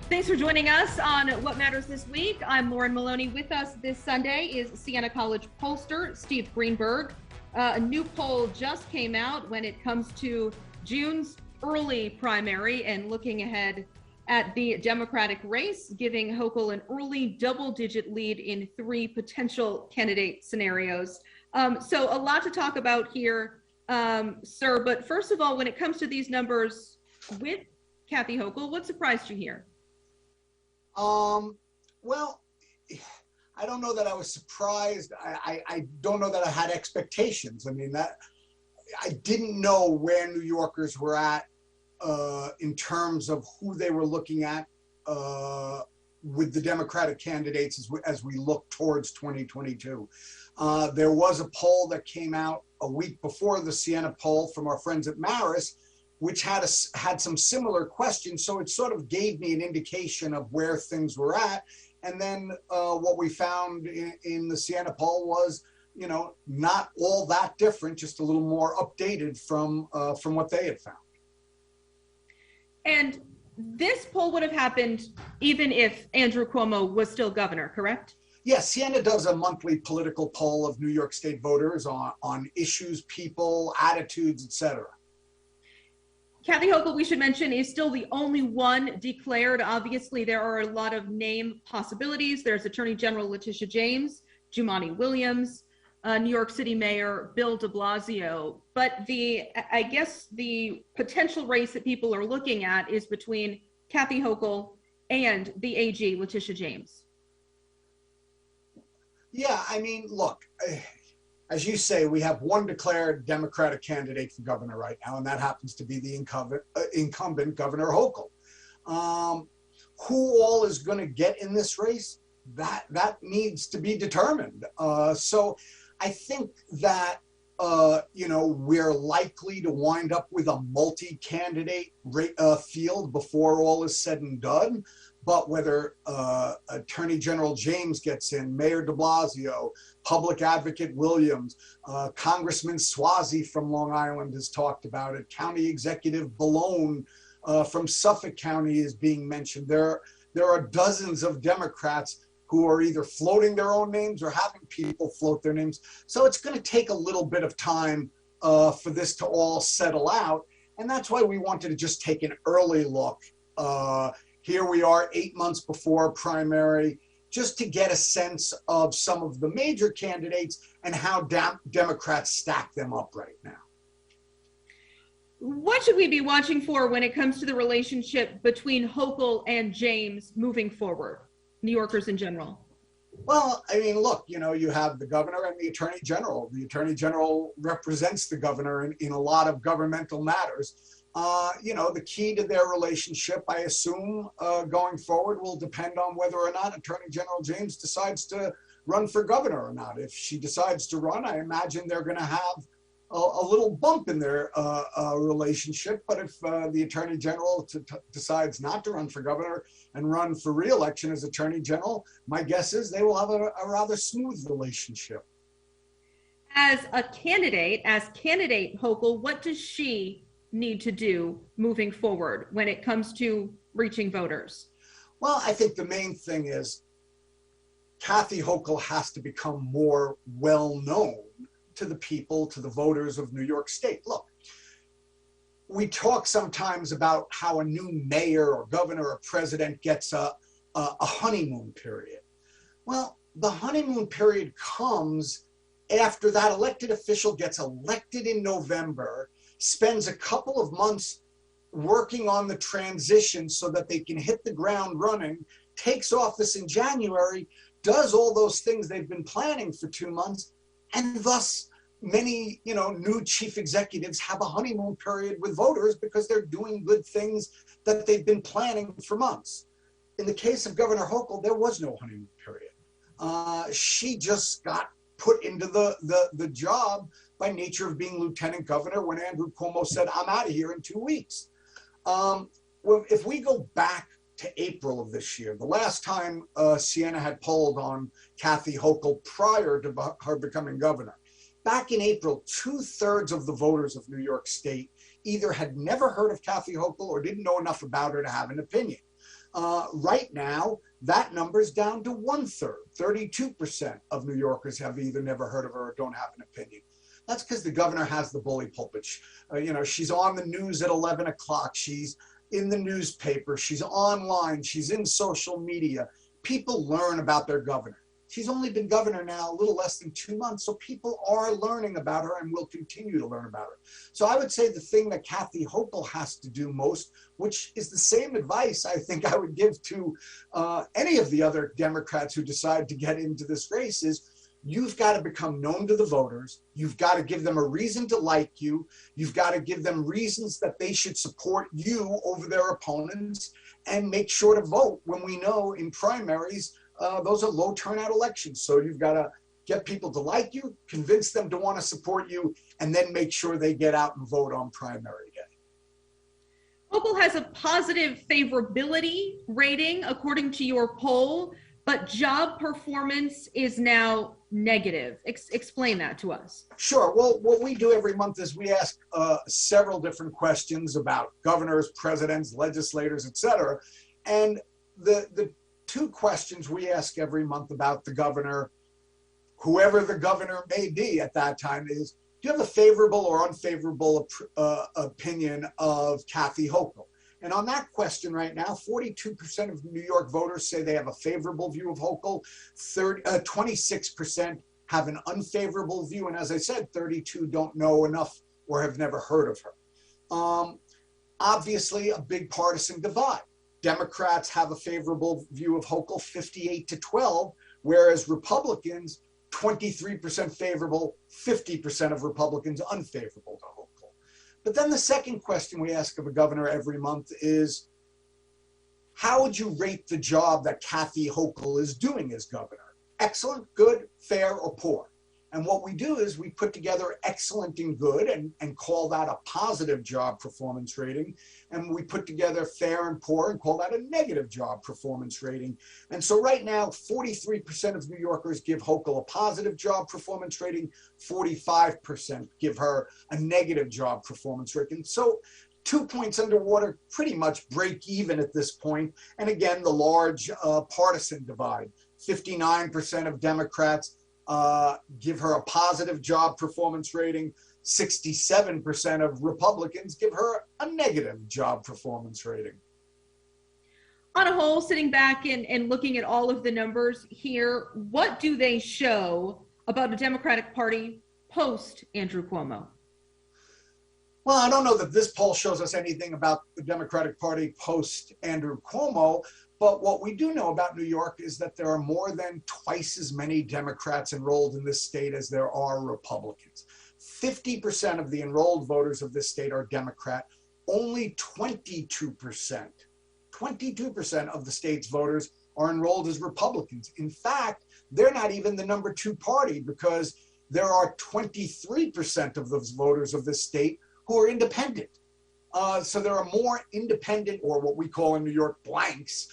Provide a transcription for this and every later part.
Thanks for joining us on What Matters This Week. I'm Lauren Maloney. With us this Sunday is Siena College pollster Steve Greenberg. A new poll just came out when it comes to June's early primary and looking ahead at the Democratic race, giving Hochul an early double-digit lead in 3 potential candidate scenarios. So a lot to talk about here, sir. But first of all, when it comes to these numbers with Kathy Hochul, what surprised you here? Well, I don't know that I was surprised. I don't know that I had expectations. I mean, that I didn't know where New Yorkers were at in terms of who they were looking at with the Democratic candidates as we look towards 2022. There was a poll that came out a week before the Siena poll from our friends at Marist, which had some similar questions. So it sort of gave me an indication of where things were at. And then what we found in the Siena poll was, you know, not all that different, just a little more updated from what they had found. And this poll would have happened even if Andrew Cuomo was still governor, correct? Yes, Siena does a monthly political poll of New York State voters on issues, people, attitudes, etc. Kathy Hochul, we should mention, is still the only one declared. Obviously, there are a lot of name possibilities. There's Attorney General Letitia James, Jumaane Williams, New York City Mayor Bill de Blasio. But I guess the potential race that people are looking at is between Kathy Hochul and the AG, Letitia James. Yeah, I mean, look, as you say, we have one declared Democratic candidate for governor right now, and that happens to be the incumbent Governor Hochul. Who all is going to get in this race? That needs to be determined. So I think that you know, we're likely to wind up with a multi-candidate field before all is said and done. But whether Attorney General James gets in, Mayor de Blasio, Public Advocate Williams, Congressman Swazi from Long Island has talked about it, County Executive Ballone from Suffolk County is being mentioned. There are dozens of Democrats who are either floating their own names or having people float their names. So it's going to take a little bit of time for this to all settle out. And that's why we wanted to just take an early look. Here we are 8 months before primary, just to get a sense of some of the major candidates and how Democrats stack them up right now. What should we be watching for when it comes to the relationship between Hochul and James moving forward, New Yorkers in general? Well, I mean, look, you know, you have the governor and the attorney general. The attorney general represents the governor in a lot of governmental matters. You know, the key to their relationship, I assume, going forward will depend on whether or not Attorney General James decides to run for governor or not. If she decides to run, I imagine they're going to have a little bump in their relationship. But if the Attorney General decides not to run for governor and run for re-election as Attorney General, my guess is they will have a rather smooth relationship. As candidate Hochul, what does she need to do moving forward when it comes to reaching voters? Well, I think the main thing is Kathy Hochul has to become more well-known to the people, to the voters of New York State. Look, we talk sometimes about how a new mayor or governor or president gets a honeymoon period. Well, the honeymoon period comes after that elected official gets elected in November, spends a couple of months working on the transition so that they can hit the ground running, takes office in January, does all those things they've been planning for 2 months, and thus many, you know, new chief executives have a honeymoon period with voters because they're doing good things that they've been planning for months. In the case of Governor Hochul, there was no honeymoon period. She just got put into the job by nature of being lieutenant governor when Andrew Cuomo said, I'm out of here in 2 weeks. Well, if we go back to April of this year, the last time Siena had polled on Kathy Hochul prior to her becoming governor, back in April, 2/3 of the voters of New York State either had never heard of Kathy Hochul or didn't know enough about her to have an opinion. Right now, that number is down to 1/3. 32% of New Yorkers have either never heard of her or don't have an opinion. That's because the governor has the bully pulpit. She's on the news at 11 o'clock. She's in the newspaper. She's online. She's in social media. People learn about their governor. She's only been governor now a little less than 2 months, so people are learning about her and will continue to learn about her. So I would say the thing that Kathy Hochul has to do most, which is the same advice I think I would give to any of the other Democrats who decide to get into this race, is you've got to become known to the voters. You've got to give them a reason to like you. You've got to give them reasons that they should support you over their opponents, and make sure to vote when we know in primaries, those are low turnout elections. So you've got to get people to like you, convince them to want to support you, and then make sure they get out and vote on primary day. Hochul has a positive favorability rating according to your poll, but job performance is now negative. Explain that to us. Sure. Well, what we do every month is we ask several different questions about governors, presidents, legislators, etc. And the two questions we ask every month about the governor, whoever the governor may be at that time, is, do you have a favorable or unfavorable opinion of Kathy Hochul? And on that question right now, 42% of New York voters say they have a favorable view of Hochul, 26% have an unfavorable view, and as I said, 32 don't know enough or have never heard of her. Obviously, a big partisan divide. Democrats have a favorable view of Hochul, 58-12, whereas Republicans, 23% favorable, 50% of Republicans unfavorable to Hochul. But then the second question we ask of a governor every month is, how would you rate the job that Kathy Hochul is doing as governor? Excellent, good, fair, or poor? And what we do is we put together excellent and good and call that a positive job performance rating. And we put together fair and poor and call that a negative job performance rating. And so right now, 43% of New Yorkers give Hochul a positive job performance rating, 45% give her a negative job performance rating. So 2 points underwater, pretty much break even at this point. And again, the large partisan divide. 59% of Democrats give her a positive job performance rating. 67% of Republicans give her a negative job performance rating. On a whole, sitting back and looking at all of the numbers here, what do they show about the Democratic Party post Andrew Cuomo? Well, I don't know that this poll shows us anything about the Democratic Party post Andrew Cuomo, but what we do know about New York is that there are more than twice as many Democrats enrolled in this state as there are Republicans. 50% of the enrolled voters of this state are Democrat. Only 22% of the state's voters are enrolled as Republicans. In fact, they're not even the number 2 party, because there are 23% of those voters of this state who are independent. So there are more independent, or what we call in New York, blanks,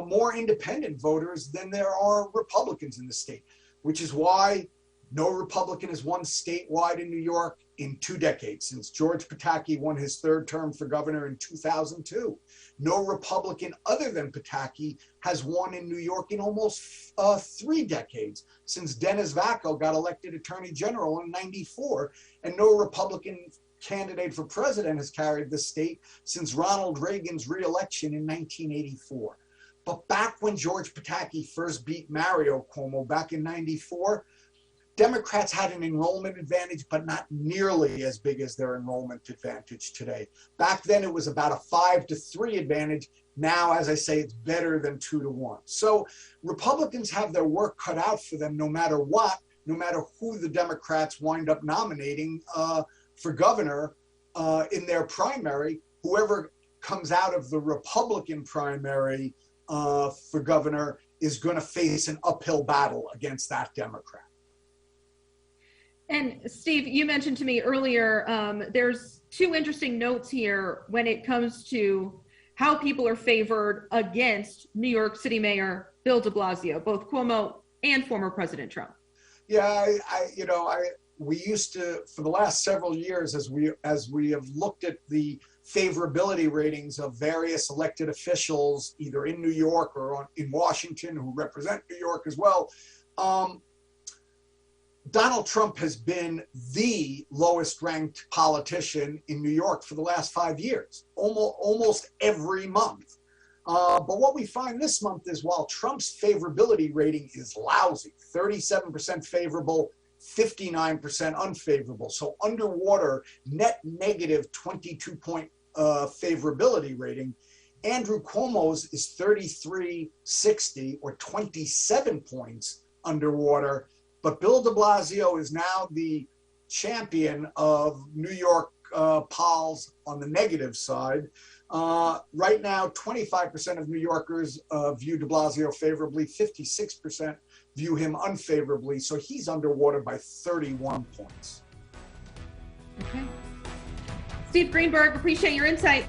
more independent voters than there are Republicans in the state, which is why no Republican has won statewide in New York in 2 decades, since George Pataki won his 3rd term for governor in 2002. No Republican other than Pataki has won in New York in almost 3 decades, since Dennis Vacco got elected Attorney General in '94, and no Republican candidate for president has carried the state since Ronald Reagan's re-election in 1984. But back when George Pataki first beat Mario Cuomo back in '94, Democrats had an enrollment advantage, but not nearly as big as their enrollment advantage today. Back then, it was about a 5-3 advantage. Now, as I say, it's better than 2-1. So Republicans have their work cut out for them no matter what, no matter who the Democrats wind up nominating for governor in their primary. Whoever comes out of the Republican primary for governor is going to face an uphill battle against that Democrat. And Steve, you mentioned to me earlier, there's 2 interesting notes here when it comes to how people are favored against New York City Mayor Bill de Blasio, both Cuomo and former President Trump. Yeah, we used to, for the last several years, as we have looked at the favorability ratings of various elected officials, either in New York or in Washington, who represent New York as well, Donald Trump has been the lowest ranked politician in New York for the last 5 years, almost every month. But what we find this month is while Trump's favorability rating is lousy, 37% favorable, 59% unfavorable. So underwater, net negative 22-point favorability rating. Andrew Cuomo's is 3360 or 27 points underwater. But Bill de Blasio is now the champion of New York polls on the negative side. Right now, 25% of New Yorkers view de Blasio favorably, 56% view him unfavorably. So he's underwater by 31 points. Okay. Steve Greenberg, appreciate your insight.